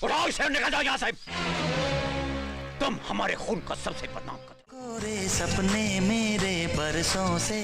उठाओ इसे, निकल जाओ यहाँ से। तुम हमारे खून का सबसे बदनाम कर। कोरे सपने मेरे बरसों से।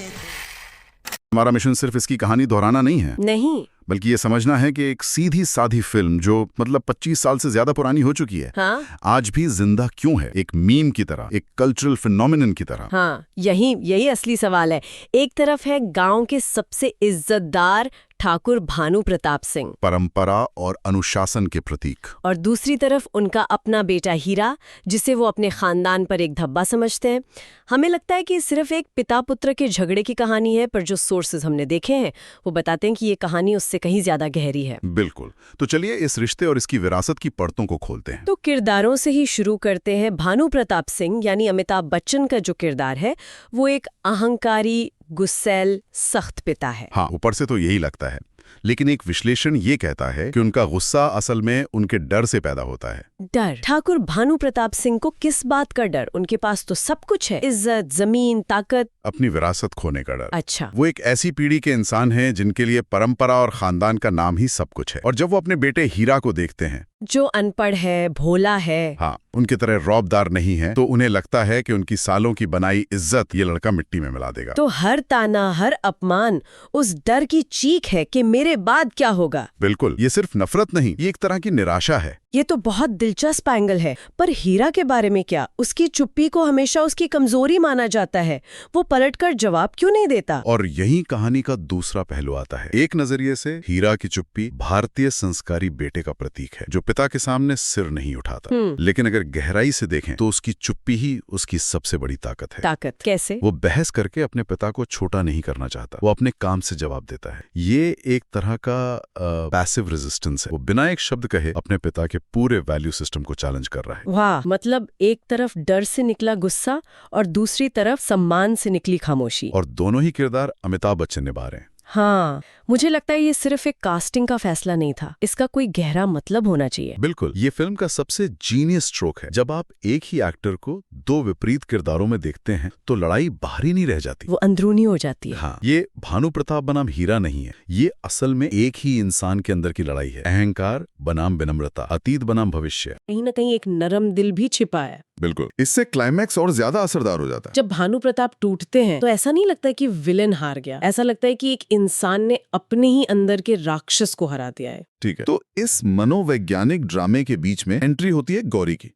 हमारा मिशन सिर्फ इसकी कहानी दोहराना नहीं है, नहीं, बल्कि ये समझना है कि एक सीधी साधी फिल्म जो मतलब 25 साल से ज्यादा पुरानी हो चुकी है, हाँ आज भी जिंदा क्यों है, एक मीम की तरह, एक कल्चरल फिनोमिनन की तरह। हाँ, यही असली सवाल है। एक तरफ है गांव के सबसे इज्जतदार ठाकुर भानु प्रताप सिंह, परंपरा और अनुशासन के प्रतीक, और दूसरी तरफ उनका अपना बेटा हीरा, जिसे वो अपने खानदान पर एक धब्बा समझते हैं। हमें लगता है कि सिर्फ एक पिता पुत्र के झगड़े की कहानी है, पर जो सोर्सेज हमने देखे हैं वो बताते हैं कि ये कहानी उससे कहीं ज्यादा गहरी है। बिल्कुल। तो चलिए इस रिश्ते और इसकी विरासत की परतों को खोलते हैं। तो किरदारों से ही शुरू करते हैं। भानु प्रताप सिंह यानी अमिताभ बच्चन का जो किरदार है वो एक अहंकारी, गुस्सैल, सख्त पिता है। हाँ, ऊपर से तो यही लगता है, लेकिन एक विश्लेषण ये कहता है कि उनका गुस्सा असल में उनके डर से पैदा होता है। डर? ठाकुर भानु प्रताप सिंह को किस बात का डर? उनके पास तो सब कुछ है, इज्जत, जमीन, ताकत। अपनी विरासत खोने का डर। अच्छा। वो एक ऐसी पीढ़ी के इंसान हैं जिनके लिए परंपरा और खानदान का नाम ही सब कुछ है। और जब वो अपने बेटे हीरा को देखते हैं, जो अनपढ़ है, भोला है, हाँ, उनकी तरह रौबदार नहीं है, तो उन्हें लगता है कि उनकी सालों की बनाई इज्जत ये लड़का मिट्टी में मिला देगा। तो हर ताना, हर अपमान उस डर की चीख है कि मेरे बाद क्या होगा। बिल्कुल, ये सिर्फ नफरत नहीं, ये एक तरह की निराशा है। ये तो बहुत दिलचस्प एंगल है। पर हीरा के बारे में क्या? उसकी चुप्पी को हमेशा उसकी कमजोरी माना जाता है। वो पलटकर जवाब क्यों नहीं देता? और यही कहानी का दूसरा पहलू आता है। एक नजरिए से हीरा की चुप्पी भारतीय संस्कारी बेटे का प्रतीक है, जो पिता के सामने सिर नहीं उठाता। लेकिन अगर गहराई से देखें तो उसकी चुप्पी ही उसकी सबसे बड़ी ताकत है। ताकत कैसे? वो बहस करके अपने पिता को छोटा नहीं करना चाहता, वो अपने काम से जवाब देता है। ये एक तरह का पैसिव रेजिस्टेंस है। वो बिना एक शब्द कहे अपने पिता के पूरे वैल्यू सिस्टम को चैलेंज कर रहा है। वाह, मतलब एक तरफ डर से निकला गुस्सा और दूसरी तरफ सम्मान से निकली खामोशी। और दोनों ही किरदार अमिताभ बच्चन निभा रहे हैं। हाँ, मुझे लगता है ये सिर्फ एक कास्टिंग का फैसला नहीं था, इसका कोई गहरा मतलब होना चाहिए। बिल्कुल, ये फिल्म का सबसे जीनियस स्ट्रोक है। जब आप एक ही एक्टर को दो विपरीत किरदारों में देखते हैं तो लड़ाई बाहरी नहीं रह जाती, वो अंदरूनी हो जाती है। हाँ, ये भानु प्रताप बनाम हीरा नहीं है, ये असल में एक ही इंसान के अंदर की लड़ाई है। अहंकार बनाम विनम्रता, अतीत बनाम भविष्य। कहीं न कहीं एक नरम दिल भी छिपा है। बिल्कुल, इससे क्लाइमैक्स और ज्यादा असरदार हो जाता है। जब भानु प्रताप टूटते हैं तो ऐसा नहीं लगता कि विलेन हार गया, ऐसा लगता है कि एक इंसान ने अपने ही अंदर के राक्षस को हरा दिया है। ठीक है, तो इस मनोवैज्ञानिक ड्रामे के बीच में एंट्री होती है गौरी की।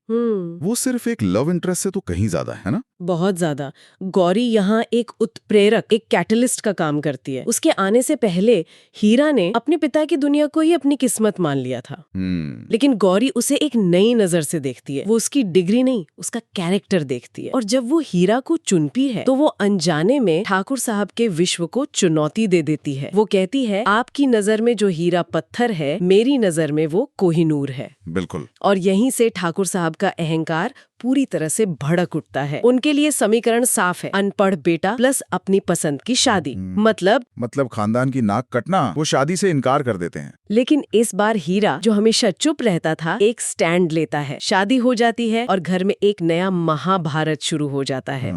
वो सिर्फ एक लव इंटरेस्ट से तो कहीं ज्यादा है ना? बहुत ज्यादा। गौरी यहाँ एक उत्प्रेरक, एक कैटलिस्ट का काम करती है। उसके आने से पहले हीरा ने अपने पिता की दुनिया को ही अपनी किस्मत मान लिया था, लेकिन गौरी उसे एक नई नजर से देखती है। वो उसकी डिग्री नहीं, उसका कैरेक्टर देखती है। और जब वो हीरा को चुनती है तो वो अनजाने में ठाकुर साहब के विश्व को चुनौती दे देती है। वो कहती है, आपकी नजर में जो हीरा पत्थर है, मेरी नजर में वो कोहिनूर है। बिल्कुल। और यहीं से ठाकुर साहब का अहंकार पूरी तरह से भड़क उठता है। उनके लिए समीकरण साफ है, अनपढ़ बेटा प्लस अपनी पसंद की शादी। मतलब खानदान की नाक कटना, वो शादी से इनकार कर देते हैं। लेकिन इस बार हीरा, जो हमेशा चुप रहता था, एक स्टैंड लेता है। शादी हो जाती है और घर में एक नया महाभारत शुरू हो जाता है।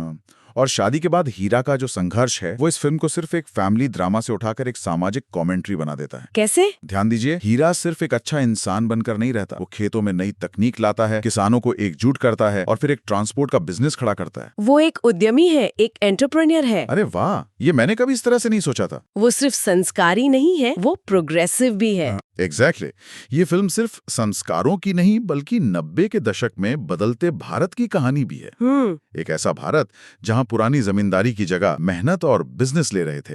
और शादी के बाद हीरा का जो संघर्ष है वो इस फिल्म को सिर्फ एक फैमिली ड्रामा से उठाकर एक सामाजिक कमेंट्री बना देता है। कैसे? ध्यान दीजिए, हीरा सिर्फ एक अच्छा इंसान बनकर नहीं रहता। वो खेतों में नई तकनीक लाता है, किसानों को एकजुट करता है और फिर एक ट्रांसपोर्ट का बिजनेस खड़ा करता है। वो एक उद्यमी है, एक एंटरप्रेन्योर है। अरे वाह, ये मैंने कभी इस तरह से नहीं सोचा था। वो सिर्फ संस्कारी नहीं है, वो प्रोग्रेसिव भी है। एग्जैक्टली। ये फिल्म सिर्फ संस्कारों की नहीं बल्कि 90 के दशक में बदलते भारत की कहानी भी है। एक ऐसा भारत जहां पुरानी जमींदारी की जगह मेहनत और बिजनेस ले रहे थे।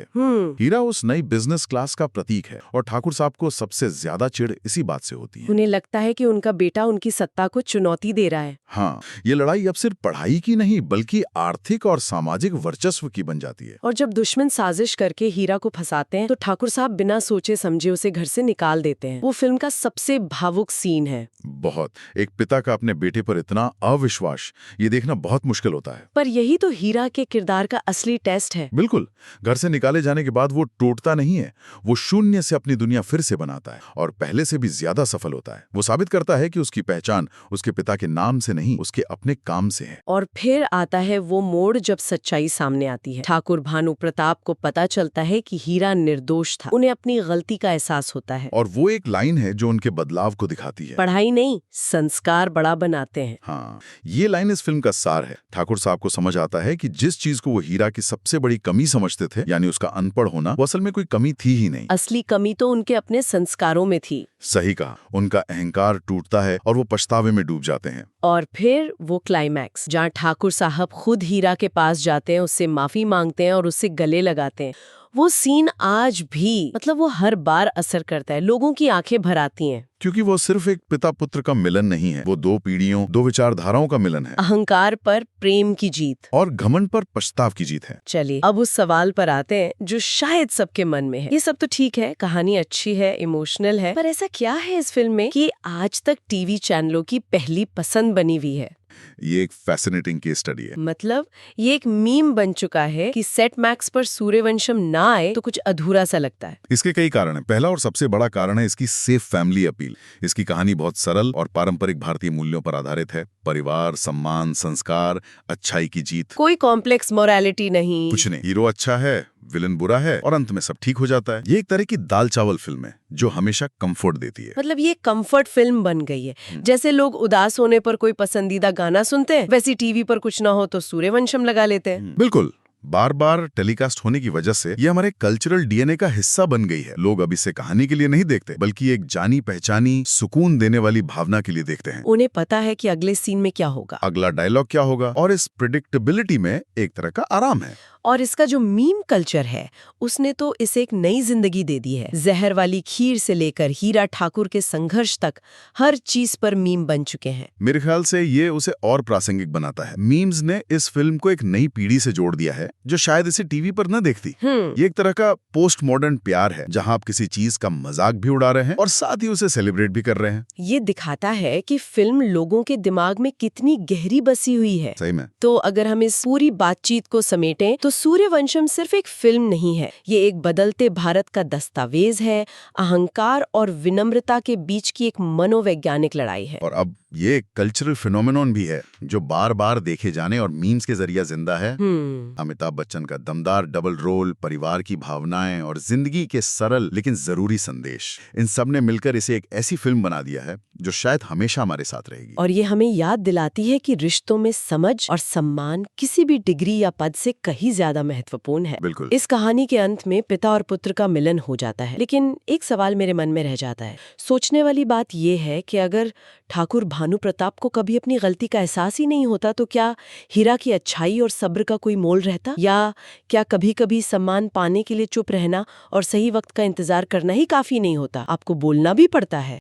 हीरा उस नई बिजनेस क्लास का प्रतीक है और ठाकुर साहब को सबसे ज्यादा चिढ़ इसी बात से होती है। उन्हें लगता है कि उनका बेटा उनकी सत्ता को चुनौती दे रहा है। हाँ, ये लड़ाई अब सिर्फ पढ़ाई की नहीं बल्कि आर्थिक और सामाजिक वर्चस्व की बन जाती है। और जब दुश्मन साजिश करके हीरा को फंसाते हैं तो ठाकुर साहब बिना सोचे समझे उसे घर से निकाल देते हैं। वो फिल्म का सबसे भावुक सीन है। बहुत। एक पिता का अपने बेटे पर इतना अविश्वास, ये देखना बहुत मुश्किल होता है। पर यही तो हीरा के किरदार का असली टेस्ट है। बिल्कुल। घर से निकाले जाने के बाद वो टूटता नहीं है, वो शून्य से अपनी दुनिया फिर से बनाता है और पहले से भी ज्यादा सफल होता है। वो साबित करता है कि उसकी पहचान उसके पिता के नाम से नहीं, उसके अपने काम से है। और फिर आता है वो मोड़ जब सच्चाई सामने आती है। ठाकुर भानु प्रताप को पता चलता है कि हीरा निर्दोष था। उन्हें अपनी गलती का एहसास होता है और वो वो एक लाइन है जो उनके बदलाव को दिखाती है। पढ़ाई नहीं, संस्कार बड़ा बनाते हैं। हाँ, ये लाइन इस फिल्म का सार है। ठाकुर साहब को समझ आता है कि जिस चीज को वो हीरा की सबसे बड़ी कमी समझते थे, यानी उसका अनपढ़ होना, वो असल में कोई कमी थी ही नहीं। असली कमी तो उनके अपने संस्कारों में थी। सही कहा। उनका अहंकार टूटता है और वो पछतावे में डूब जाते हैं। और फिर वो क्लाइमैक्स जहाँ ठाकुर साहब खुद हीरा के पास जाते हैं, उससे माफी मांगते हैं और उससे गले लगाते हैं। वो सीन आज भी, मतलब वो हर बार असर करता है, लोगों की आंखें भर आती हैं। क्योंकि वो सिर्फ एक पिता पुत्र का मिलन नहीं है, वो दो पीढ़ियों, दो विचारधाराओं का मिलन है। अहंकार पर प्रेम की जीत और घमंड पर पछताव की जीत है। चलिए अब उस सवाल पर आते हैं जो शायद सबके मन में है। ये सब तो ठीक है, कहानी अच्छी है, इमोशनल है, पर ऐसा क्या है इस फिल्म में कि आज तक टीवी चैनलों की पहली पसंद बनी हुई है? ये एक फैसिनेटिंग केस स्टडी है। मतलब ये एक मीम बन चुका है कि सेट मैक्स पर सूर्यवंशम ना आए तो कुछ अधूरा सा लगता है। इसके कई कारण हैं। पहला और सबसे बड़ा कारण है इसकी सेफ फैमिली अपील। इसकी कहानी बहुत सरल और पारंपरिक भारतीय मूल्यों पर आधारित है। परिवार, सम्मान, संस्कार, अच्छाई की जीत। कोई कॉम्प्लेक्स मोरालिटी नहीं, कुछ नहीं। हीरो अच्छा है, विलन बुरा है और अंत में सब ठीक हो जाता है। ये एक तरह की दाल चावल फिल्म है जो हमेशा कंफर्ट देती है। मतलब ये कंफर्ट फिल्म बन गई है। जैसे लोग उदास होने पर कोई पसंदीदा गाना सुनते हैं, वैसे टीवी पर कुछ ना हो तो सूर्यवंशम लगा लेते हैं। बिल्कुल। बार बार टेलीकास्ट होने की वजह से ये हमारे कल्चरल डीएनए का हिस्सा बन गई है। लोग अब इसे कहानी के लिए नहीं देखते, बल्कि एक जानी पहचानी, सुकून देने वाली भावना के लिए देखते हैं। उन्हें पता है कि अगले सीन में क्या होगा, अगला डायलॉग क्या होगा, और इस प्रिडिक्टेबिलिटी में एक तरह का आराम है। और इसका जो मीम कल्चर है उसने तो इसे एक नई जिंदगी दे दी है। जहर वाली खीर से लेकर हीरा ठाकुर के संघर्ष तक हर चीज पर मीम बन चुके हैं। मेरे ख्याल से ये उसे और प्रासंगिक बनाता है। मीम्स ने इस फिल्म को एक नई पीढ़ी से जोड़ दिया है जो शायद इसे टीवी पर न देखती। ये एक तरह का पोस्ट मॉडर्न प्यार है जहां आप किसी चीज का मजाक भी उड़ा रहे हैं और साथ ही उसे सेलिब्रेट भी कर रहे हैं। ये दिखाता है कि फिल्म लोगों के दिमाग में कितनी गहरी बसी हुई है। सही में। तो अगर हम इस पूरी बातचीत को समेटें तो सूर्यवंशम सिर्फ एक फिल्म नहीं है, ये एक बदलते भारत का दस्तावेज है, अहंकार और विनम्रता के बीच की एक मनोवैज्ञानिक लड़ाई है। और अब ये एक कल्चरल फिनोमेनॉन भी है जो बार बार देखे जाने और मीम्स के जरिए जिंदा है। अमिताभ बच्चन का दमदार डबल रोल, परिवार की भावनाएं और जिंदगी के सरल लेकिन जरूरी संदेश, इन सब ने मिलकर इसे एक ऐसी फिल्म बना दिया है जो शायद हमेशा हमारे साथ रहेगी। और ये हमें याद दिलाती है कि रिश्तों में समझ और सम्मान किसी भी डिग्री या पद से कहीं ज्यादा महत्वपूर्ण है। बिल्कुल। इस कहानी के अंत में पिता और पुत्र का मिलन हो जाता है, लेकिन एक सवाल मेरे मन में रह जाता है। सोचने वाली बात यह है कि अगर ठाकुर भानु प्रताप को कभी अपनी गलती का एहसास ही नहीं होता तो क्या हीरा की अच्छाई और सब्र का कोई मोल रहता, या क्या कभी कभी सम्मान पाने के लिए चुप रहना और सही वक्त का इंतजार करना ही काफी नहीं होता, आपको बोलना भी पड़ता है।